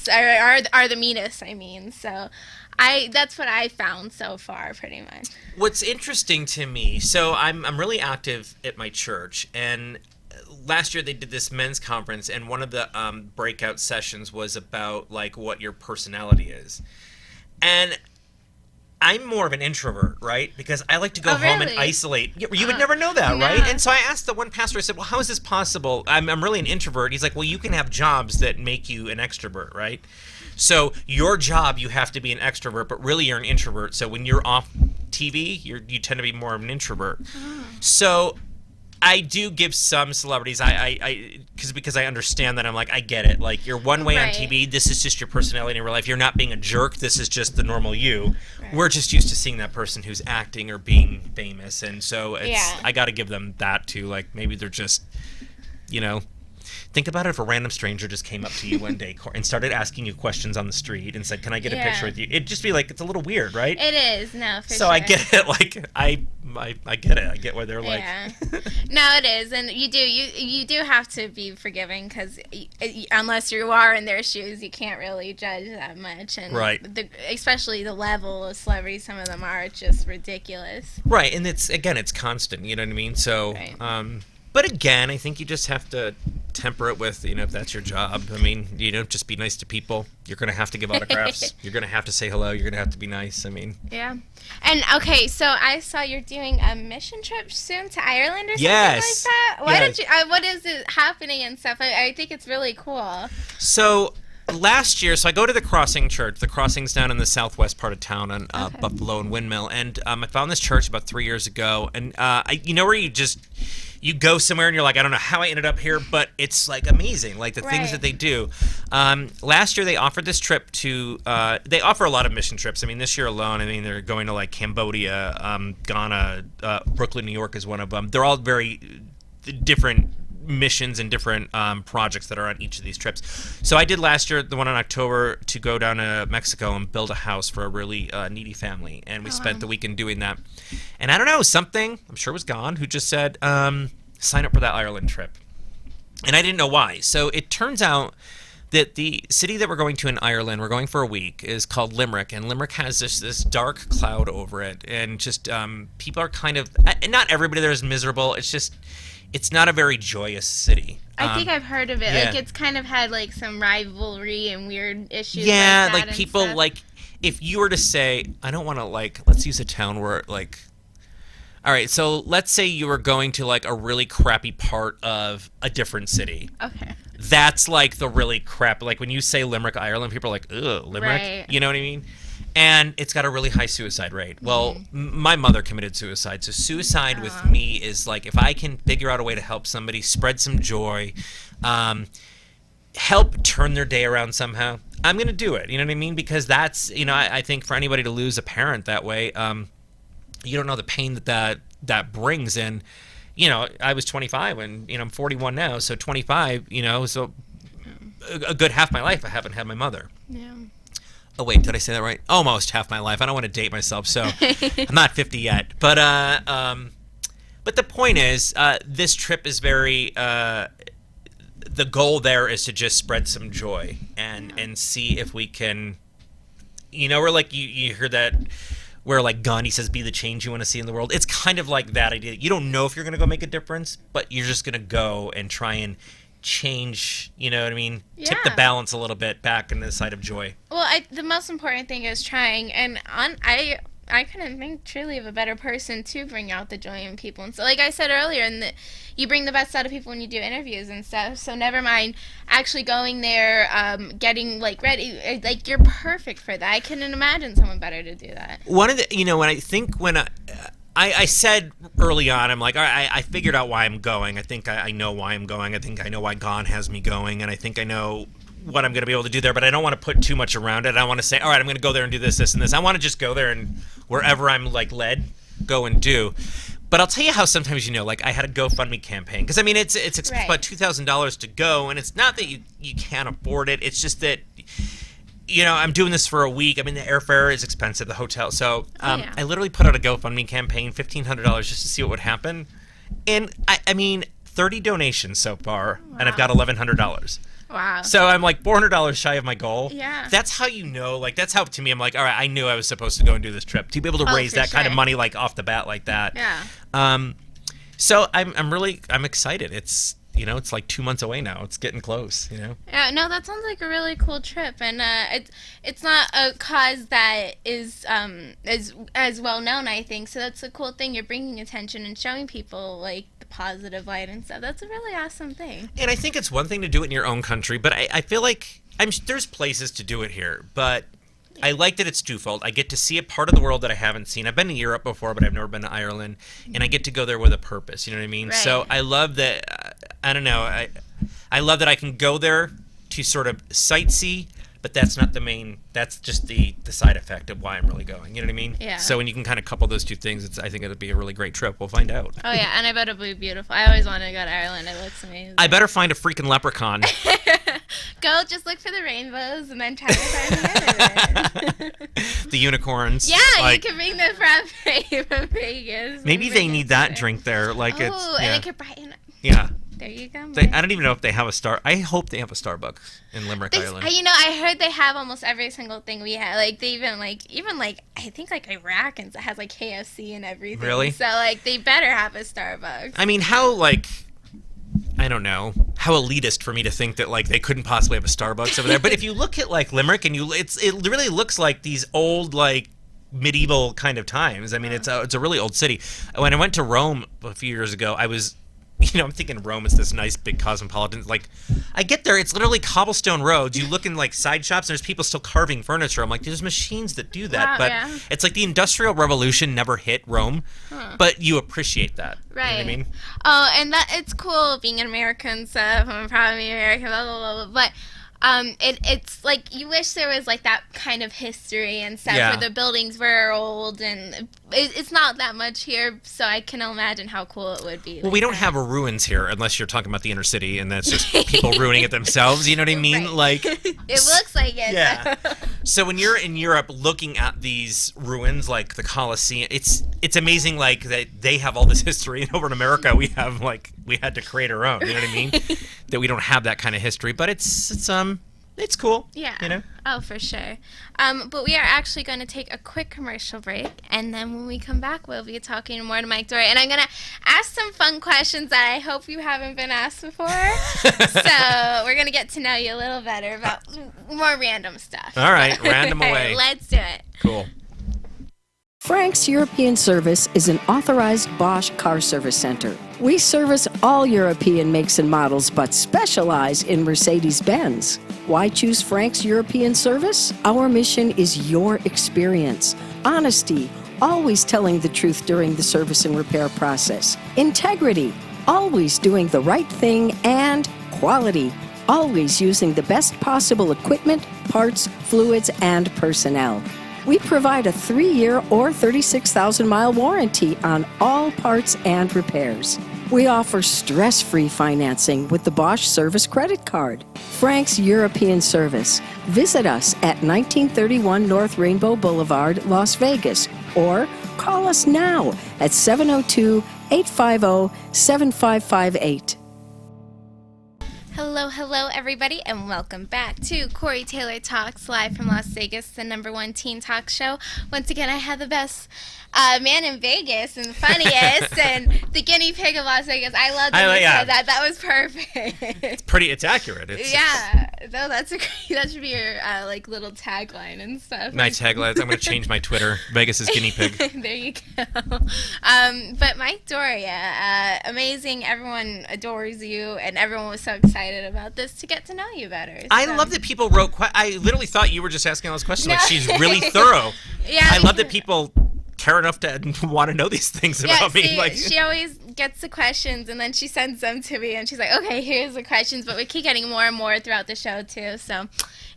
are the meanest, I mean. So that's what I found so far, pretty much. What's interesting to me, so I'm really active at my church, and last year they did this men's conference, and one of the breakout sessions was about, like, what your personality is. And I'm more of an introvert, right? Because I like to go home and isolate. You would never know that, right? And so I asked the one pastor, I said, well, how is this possible? I'm really an introvert. He's like, well, you can have jobs that make you an extrovert, right? So your job, you have to be an extrovert, but really you're an introvert. So when you're off TV, you tend to be more of an introvert. So I do give some celebrities, because I understand that. I'm like, I get it. Like, you're one way on TV. This is just your personality in real life. You're not being a jerk. This is just the normal you. Right. We're just used to seeing that person who's acting or being famous. And so I got to give them that too. Like, maybe they're just, think about it if a random stranger just came up to you one day and started asking you questions on the street and said, can I get a picture with you? It'd just be like, it's a little weird, right? It is, no, for sure. So I get it. Like, I get it. I get why they're like. Yeah. No, it is. And you do have to be forgiving because unless you are in their shoes, you can't really judge that much. And especially the level of celebrity some of them are just ridiculous. Right. And it's constant. You know what I mean? So, but again, I think you just have to temper it with, if that's your job. I mean, just be nice to people. You're going to have to give autographs. You're going to have to say hello. You're going to have to be nice. I mean. Yeah. And, okay, so I saw you're doing a mission trip soon to Ireland or something like that. Why don't you, what is it happening and stuff? I think it's really cool. So last year, I go to the Crossing Church. The Crossing's down in the southwest part of town on Buffalo and Windmill. And I found this church about 3 years ago. And where you go somewhere and you're like, I don't know how I ended up here, but it's like amazing, like the things that they do. Last year they offered this trip to, they offer a lot of mission trips. I mean, this year alone, they're going to like Cambodia, Ghana, Brooklyn, New York is one of them. They're all very different missions and different projects that are on each of these trips. So I did last year, the one in October, to go down to Mexico and build a house for a really needy family, and we spent the weekend doing that. And I don't know, something, I'm sure it was God, who just said, sign up for that Ireland trip. And I didn't know why. So it turns out that the city that we're going to in Ireland, we're going for a week, is called Limerick, and Limerick has this dark cloud over it, and just people are kind of, not everybody there is miserable, it's not a very joyous city. I think I've heard of it. Yeah. Like, it's kind of had, like, some rivalry and weird issues. Yeah, like people, stuff. like, if you were to say, I don't want to, like, let's use a town where, like, all right, so let's say you were going to, like, a really crappy part of a different city. Okay. That's, like, the really crap. Like, when you say Limerick, Ireland, people are like, ugh, Limerick? Right. You know what I mean? And it's got a really high suicide rate. Well, my mother committed suicide. So suicide with me is like, if I can figure out a way to help somebody, spread some joy, help turn their day around somehow, I'm going to do it. You know what I mean? Because that's, I think for anybody to lose a parent that way, you don't know the pain that brings. And, I was 25 and, I'm 41 now. So 25, so a good half my life I haven't had my mother. Yeah. Oh, wait, did I say that right? Almost half my life. I don't want to date myself, so I'm not 50 yet. But the point is, this trip is very, the goal there is to just spread some joy and see if we can, we're like, you hear that, where like Gandhi says, be the change you want to see in the world. It's kind of like that idea. You don't know if you're going to go make a difference, but you're just going to go and try and change, you know what I mean? Yeah. Tip the balance a little bit back in the side of joy. Well, the most important thing is trying, and I couldn't think truly of a better person to bring out the joy in people. And so, like I said earlier, you bring the best out of people when you do interviews and stuff. So never mind actually going there, getting like ready. Like, you're perfect for that. I couldn't imagine someone better to do that. One of the, when I said early on, I'm like, all right, I figured out why I'm going. I think I know why I'm going. I think I know why God has me going, and I think I know what I'm going to be able to do there, but I don't want to put too much around it. I want to say, all right, I'm going to go there and do this, this, and this. I want to just go there and wherever I'm, like, led, go and do. But I'll tell you how sometimes, like, I had a GoFundMe campaign. Because, I mean, it's right. about $2,000 to go, and it's not that you can't afford it. It's just that, I'm doing this for a week. I mean, the airfare is expensive, the hotel. So I literally put out a GoFundMe campaign, $1,500 just to see what would happen. And, I mean, 30 donations so far, and I've got $1,100. Wow. So I'm like $400 shy of my goal. Yeah. That's how that's how, to me, I'm like, all right, I knew I was supposed to go and do this trip. To be able to raise that kind of money, like, off the bat like that. Yeah. So I'm excited. It's, it's like 2 months away now. It's getting close, Yeah, no, that sounds like a really cool trip, and it's not a cause that is as well known, I think. So that's a cool thing. You're bringing attention and showing people like the positive light and stuff. That's a really awesome thing. And I think it's one thing to do it in your own country, but I feel like there's places to do it here, but I like that it's twofold. I get to see a part of the world that I haven't seen. I've been to Europe before, but I've never been to Ireland, and I get to go there with a purpose. You know what I mean? Right. So I love that. I don't know. I love that I can go there to sort of sightsee, but that's not the main. That's just the side effect of why I'm really going. You know what I mean? Yeah. So when you can kind of couple those two things, I think it'll be a really great trip. We'll find out. Oh yeah, and I bet it'll be beautiful. I always wanted to go to Ireland. It looks amazing. I better find a freaking leprechaun. Go, just look for the rainbows and then try to find the other. The unicorns. Yeah, like, you can bring the from Vegas. Maybe they need that drink there. Like, and yeah. it could brighten up. Yeah. There you go. I don't even know if they have I hope they have a Starbucks in Limerick, Ireland. I heard they have almost every single thing we have. Like, they even I think like Iraq and has like KFC and everything. Really? So like they better have a Starbucks. I mean, how, like, I don't know how elitist for me to think that like they couldn't possibly have a Starbucks over there. But if you look at like Limerick and it really looks like these old like medieval kind of times. I mean, it's a really old city. When I went to Rome a few years ago, I was, I'm thinking Rome is this nice big cosmopolitan. Like, I get there, it's literally cobblestone roads. You look in like side shops, and there's people still carving furniture. I'm like, there's machines that do that, Wow, but yeah. it's like the Industrial Revolution never hit Rome, but you appreciate that. Right. You know what I mean? Oh, and that it's cool being an American and stuff. I'm proud to be American, blah, blah, blah, blah. But it's like you wish there was like that kind of history and stuff Yeah. where the buildings were old, and it's not that much here, so I can imagine how cool it would be. Well, we don't have ruins here unless you're talking about the inner city, and that's just people ruining it themselves. You know what I mean? Right. Like, It looks like it. yeah. So when you're in Europe looking at these ruins, like the Colosseum, it's amazing. Like that they have all this history, and over in America we had to create our own. You know what I mean? That we don't have that kind of history, but it's cool. Yeah. You know? Oh, for sure. But we are actually going to take a quick commercial break, and then when we come back, we'll be talking more to Mike Doria. And I'm going to ask some fun questions that I hope you haven't been asked before. So we're going to get to know you a little better about more random stuff. All right, random All away. right, let's do it. Cool. Frank's European Service is an authorized Bosch car service center. We service all European makes and models, but specialize in Mercedes-Benz. Why choose Frank's European Service? Our mission is your experience. Honesty, always telling the truth during the service and repair process. Integrity, always doing the right thing. And quality, always using the best possible equipment, parts, fluids, and personnel. We provide a 3-year or 36,000-mile warranty on all parts and repairs. We offer stress-free financing with the Bosch Service Credit Card. Frank's European Service. Visit us at 1931 North Rainbow Boulevard, Las Vegas, or call us now at 702-850-7558. Hello, everybody, and welcome back to Corey Taylor Talks, live from Las Vegas, the #1 teen talk show. Once again, I have the best man in Vegas and the funniest and the guinea pig of Las Vegas. I love that you said that. That was perfect. It's accurate. Yeah, no, that should be your like little tagline and stuff. My tagline. I'm going to change my Twitter. Vegas is guinea pig. There you go. But Mike Doria, amazing. Everyone adores you, and everyone was so excited about this to get to know you better. I love that people wrote. I literally thought you were just asking all those questions. Like, she's really thorough. Yeah, I love that people care enough to want to know these things about me. See, Like, she always gets the questions, and then she sends them to me, and she's like, okay, here's the questions, but we keep getting more and more throughout the show, too, so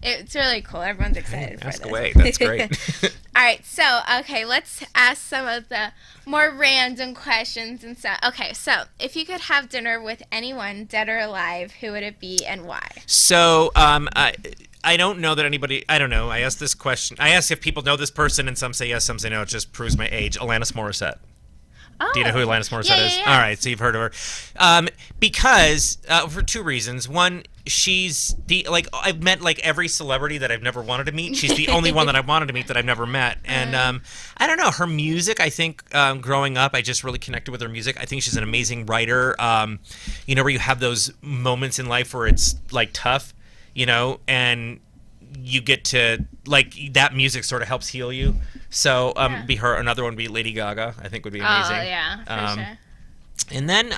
it's really cool. Everyone's excited for this. ask away. That's great. All right, so, okay, let's ask some of the more random questions and stuff. Okay, so if you could have dinner with anyone, dead or alive, who would it be and why? So, I don't know that anybody. I don't know. I asked this question. I asked if people know this person, and some say yes, some say no. It just proves my age. Alanis Morissette. Oh. Do you know who Alanis Morissette is? Yeah. All right, so you've heard of her. Because for two reasons. One, she's I've met like every celebrity that I've never wanted to meet. She's the only one that I wanted to meet that I've never met. And I don't know, her music, I think growing up, I just really connected with her music. I think she's an amazing writer. Where you have those moments in life where it's like tough, and you get to like that music sort of helps heal you. So be her. Another one would be Lady Gaga. I think would be amazing. Oh yeah, for sure. And then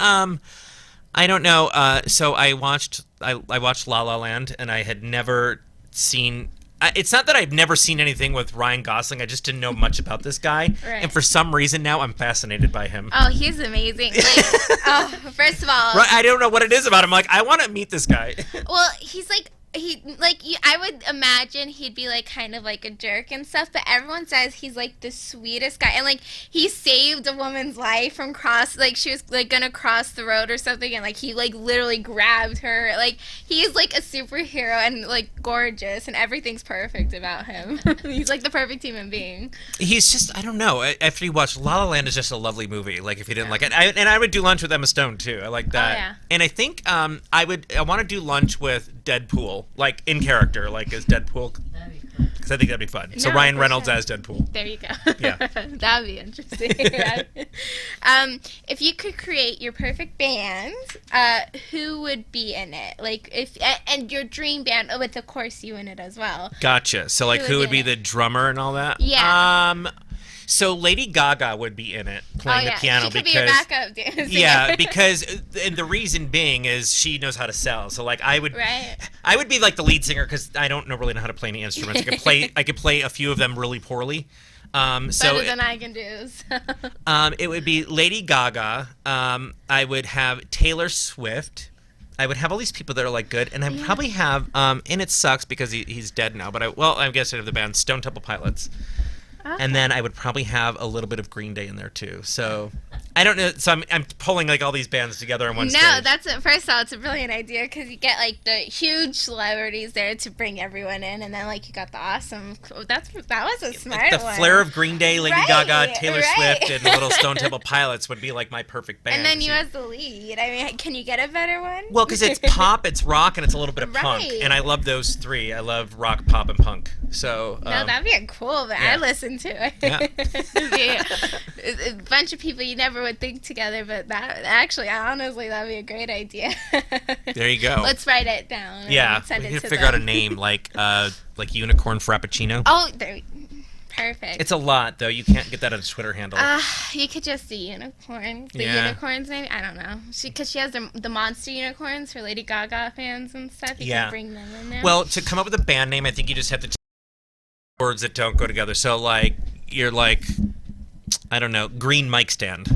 I don't know. So I watched La La Land, and I had never seen. It's not that I've never seen anything with Ryan Gosling. I just didn't know much about this guy, Right. and for some reason now I'm fascinated by him. Oh, he's amazing. Like, first of all, Right, I don't know what it is about him. Like, I want to meet this guy. well, he's like. I would imagine he'd be like kind of like a jerk and stuff, but everyone says he's like the sweetest guy, and like he saved a woman's life from she was like gonna cross the road or something, and like he like literally grabbed her. Like he's like a superhero and like gorgeous, and everything's perfect about him. He's like the perfect human being. He's just, I don't know. After you watch La La Land, is just a lovely movie. Like if you didn't like it, I would do lunch with Emma Stone too. I like that. Oh, yeah. And I think I want to do lunch with Deadpool, like in character, like as Deadpool. That'd be cool. because I think that'd be fun. So No, Ryan for Reynolds sure. as Deadpool. There you go. Yeah. That would be interesting. If you could create your perfect band, who would be in it? Like, and your dream band, with, of course, you in it as well. Gotcha. So like, who would be in the it? drummer and all that? Yeah. So Lady Gaga would be in it playing the piano she could because be your backup dancer. yeah, because and the reason being is she knows how to sell. So like I would be like the lead singer because I don't really know how to play any instruments. I could play a few of them really poorly. Better than I can do. So. It would be Lady Gaga. I would have Taylor Swift. I would have all these people that are like good, and I'd probably have and it sucks because he's dead now. But I guess I'd have the band Stone Temple Pilots. Okay. And then I would probably have a little bit of Green Day in there too. So I don't know. So I'm pulling like all these bands together on one stage. No, first of all, it's a brilliant idea because you get like the huge celebrities there to bring everyone in, and then like you got the awesome. That was a smart the one. flair of Green Day, Lady Gaga, Taylor right. Swift, and the little Stone Temple Pilots would be like my perfect band. And then you as the lead. I mean, can you get a better one? Well, because it's pop, it's rock, and it's a little bit of punk, Right. and I love those three. I love rock, pop, and punk. So No, that'd be a cool band. yeah. I listen to it. Yeah. A bunch of people you never would think together, but honestly, that'd be a great idea. There you go. Let's write it down. Yeah, and send we it could to figure out a them. name like Unicorn Frappuccino. Oh, perfect. It's a lot though. You can't get that on a Twitter handle. You could just do unicorn. The Yeah. unicorns, maybe. I don't know. Because she has the monster unicorns for Lady Gaga fans and stuff. You Yeah. can bring them in there. Well, to come up with a band name, I think you just have to words that don't go together. So like you're like, I don't know, Green Mic Stand.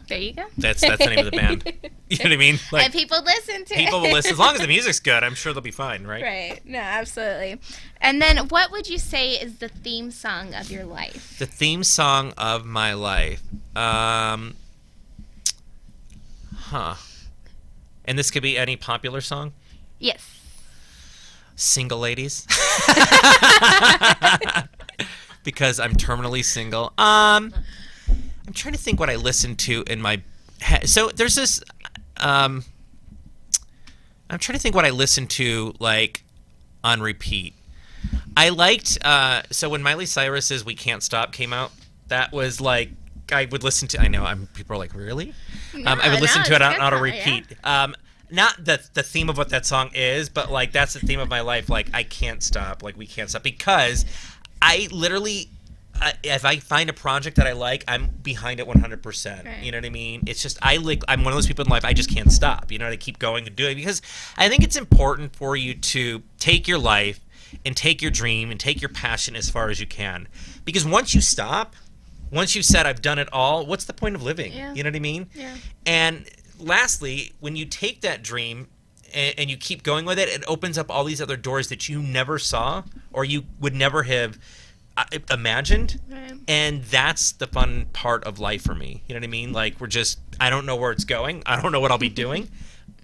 there you go. That's the name of the band. You know what I mean? Like And people listen to it. people will listen as long as the music's good. I'm sure they'll be fine, right? Right. No, absolutely. And then what would you say is the theme song of your life? The theme song of my life. And this could be any popular song? Yes. Single Ladies. Because I'm terminally single. I'm trying to think what I listen to in my head. So there's this I'm trying to think what I listened to like on repeat. I liked so when Miley Cyrus's "We Can't Stop" came out, that was like I would listen to. I know people are like, really? I would listen to it on a repeat. Yeah. Not the theme of what that song is, but like that's the theme of my life. Like I can't stop. Like we can't stop because I literally. If I find a project that I like, I'm behind it 100%. Right. You know what I mean? It's just I'm one of those people in life. I just can't stop. You know, to keep going and doing because I think it's important for you to take your life and take your dream and take your passion as far as you can. Because once you stop, once you've said I've done it all, what's the point of living? Yeah. You know what I mean? Yeah. And lastly, when you take that dream and you keep going with it, it opens up all these other doors that you never saw or you would never have imagined. Right. And that's the fun part of life for me. You know what I mean? Like I don't know where it's going. I don't know what I'll be doing,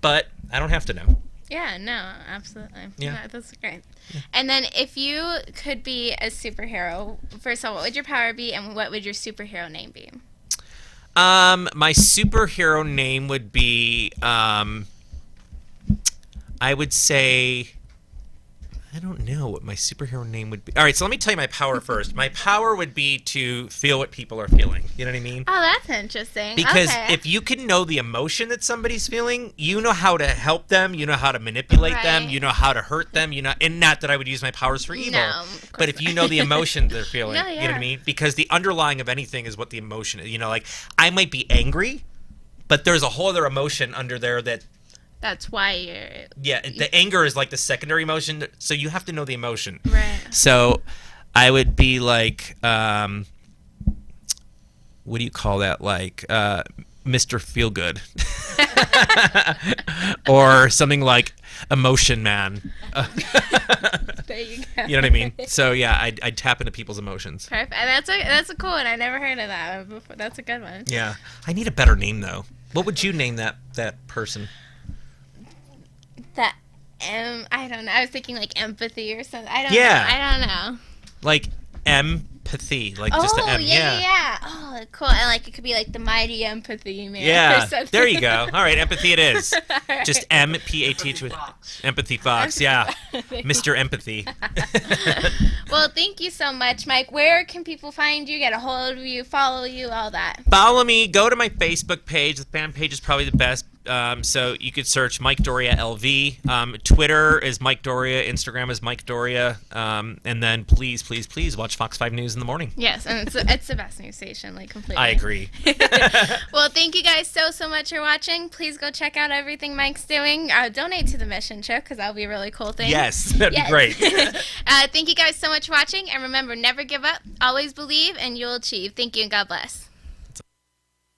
but I don't have to know. Yeah, no, absolutely. Yeah. That's great. Yeah. And then if you could be a superhero, first of all, what would your power be and what would your superhero name be? My superhero name would be I would say I don't know what my superhero name would be. All right, so let me tell you my power first. My power would be to feel what people are feeling. You know what I mean? Oh, that's interesting. Because okay. if you can know the emotion that somebody's feeling, you know how to help them, you know how to manipulate them, Right. you know how to hurt them, and not that I would use my powers for evil. No, of course but if you know the emotion they're feeling, No, you know yeah. what I mean? Because the underlying of anything is what the emotion is. You know, like I might be angry, but there's a whole other emotion under there that's why you're... yeah, the anger is like the secondary emotion, so you have to know the emotion. Right. So I would be like, what do you call that? Like Mr. Feelgood. Or something like Emotion Man. There you go. You know what I mean? So yeah, I'd tap into people's emotions. Perfect. That's a cool one. I never heard of that before. That's a good one. Yeah. I need a better name, though. What would you name that person? I don't know. I was thinking like empathy or something. I don't Yeah. know. I don't know. Like empathy. Like just the M. Yeah. Oh, Oh, cool. And like it could be like the mighty empathy man. Yeah, or something. there you go. All right, empathy it is. All right. Just MPATH with Empathy Fox. Yeah, Mr. Empathy. Well, thank you so much, Mike. Where can people find you, get a hold of you, follow you, all that? Follow me. Go to my Facebook page. The fan page is probably the best. So you could search Mike Doria LV. Twitter is Mike Doria. Instagram is Mike Doria. And then please, please, please watch Fox 5 News in the morning. Yes, and it's the best news station, like completely. I agree. Well, thank you guys so much for watching. Please go check out everything Mike's doing. Donate to the mission trip because that'll be a really cool thing. Yes, that'd be great. Thank you guys so much for watching. And remember, never give up, always believe, and you'll achieve. Thank you and God bless.